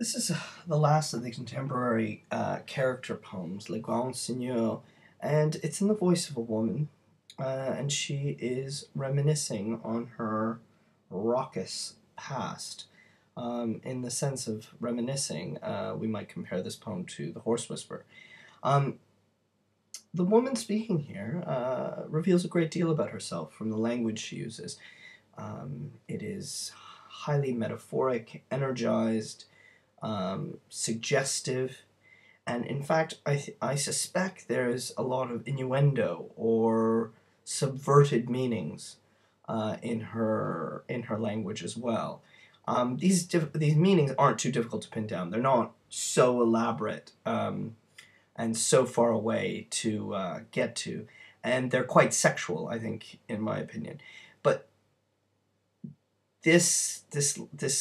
This is the last of the contemporary character poems, Les Grands Seigneurs, and it's in the voice of a woman, and she is reminiscing on her raucous past. In the sense of reminiscing, we might compare this poem to The Horse Whisperer. Um, the woman speaking here reveals a great deal about herself from the language she uses. It is highly metaphoric, energized, suggestive, and in fact, I suspect there's a lot of innuendo or subverted meanings in her language as well. These meanings aren't too difficult to pin down. They're not so elaborate and so far away to get to, and they're quite sexual, I think, in my opinion. But this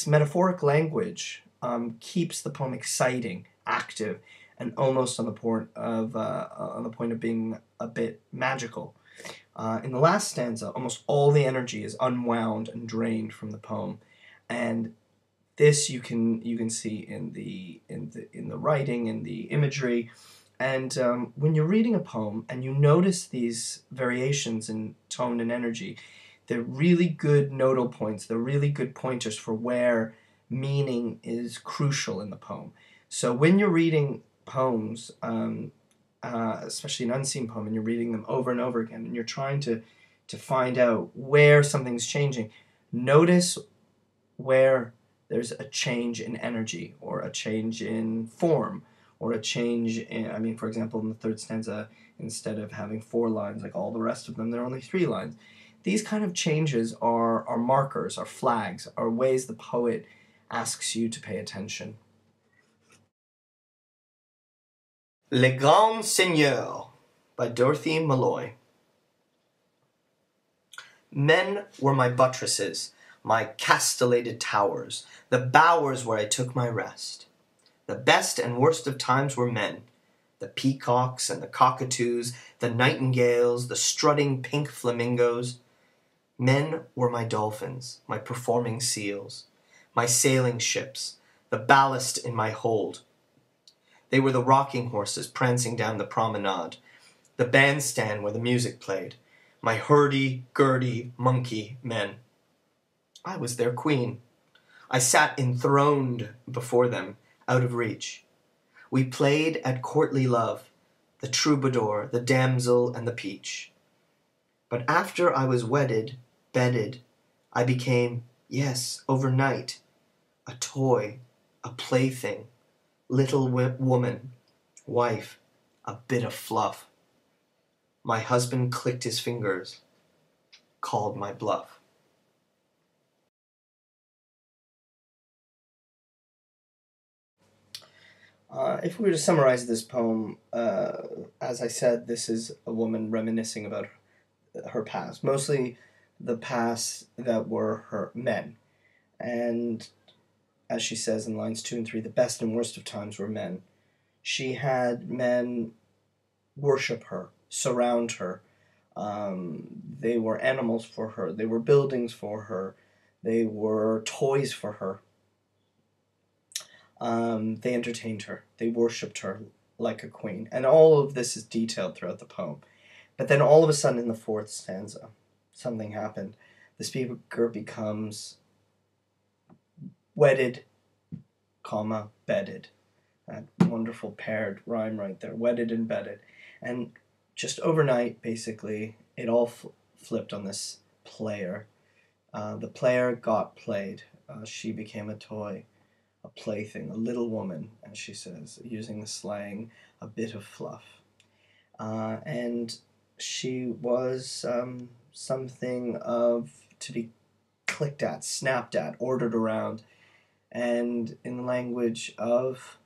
metaphoric language keeps the poem exciting, active, and almost on the point of being a bit magical. In the last stanza, almost all the energy is unwound and drained from the poem, and this you can see in the writing, in the imagery, and when you're reading a poem and you notice these variations in tone and energy, they're really good nodal points. They're really good pointers for where meaning is crucial in the poem. So when you're reading poems, especially an unseen poem, and you're reading them over and over again, and you're trying to find out where something's changing, notice where there's a change in energy, or a change in form, or a change in, for example, in the third stanza, instead of having 4 lines like all the rest of them, there are only 3 lines. These kind of changes are markers, are flags, are ways the poet asks you to pay attention. Les Grands Seigneurs by Dorothy Malloy. Men were my buttresses, my castellated towers, the bowers where I took my rest. The best and worst of times were men, the peacocks and the cockatoos, the nightingales, the strutting pink flamingos. Men were my dolphins, my performing seals, my sailing ships, the ballast in my hold. They were the rocking horses prancing down the promenade, the bandstand where the music played, my hurdy-gurdy monkey men. I was their queen. I sat enthroned before them, out of reach. We played at courtly love, the troubadour, the damsel, and the peach. But after I was wedded, bedded, I became, yes, overnight, a toy, a plaything, little woman, wife, a bit of fluff. My husband clicked his fingers, called my bluff. If we were to summarize this poem, as I said, this is a woman reminiscing about her past, mostly the past that were her men. And as she says in lines 2 and 3, the best and worst of times were men. She had men worship her, surround her. They were animals for her. They were buildings for her. They were toys for her. They entertained her. They worshipped her like a queen. And all of this is detailed throughout the poem. But then all of a sudden in the 4th stanza, something happened. The speaker becomes wedded, comma, bedded. That wonderful paired rhyme right there. Wedded and bedded. And just overnight, basically, it all flipped on this player. The player got played. She became a toy, a plaything, a little woman, as she says, using the slang, a bit of fluff. And she was something to be clicked at, snapped at, ordered around. And in the language of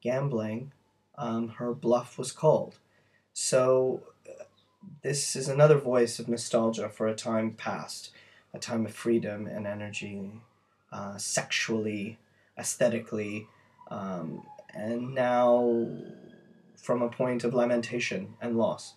gambling, her bluff was called. So this is another voice of nostalgia for a time past, a time of freedom and energy, sexually, aesthetically, and now from a point of lamentation and loss.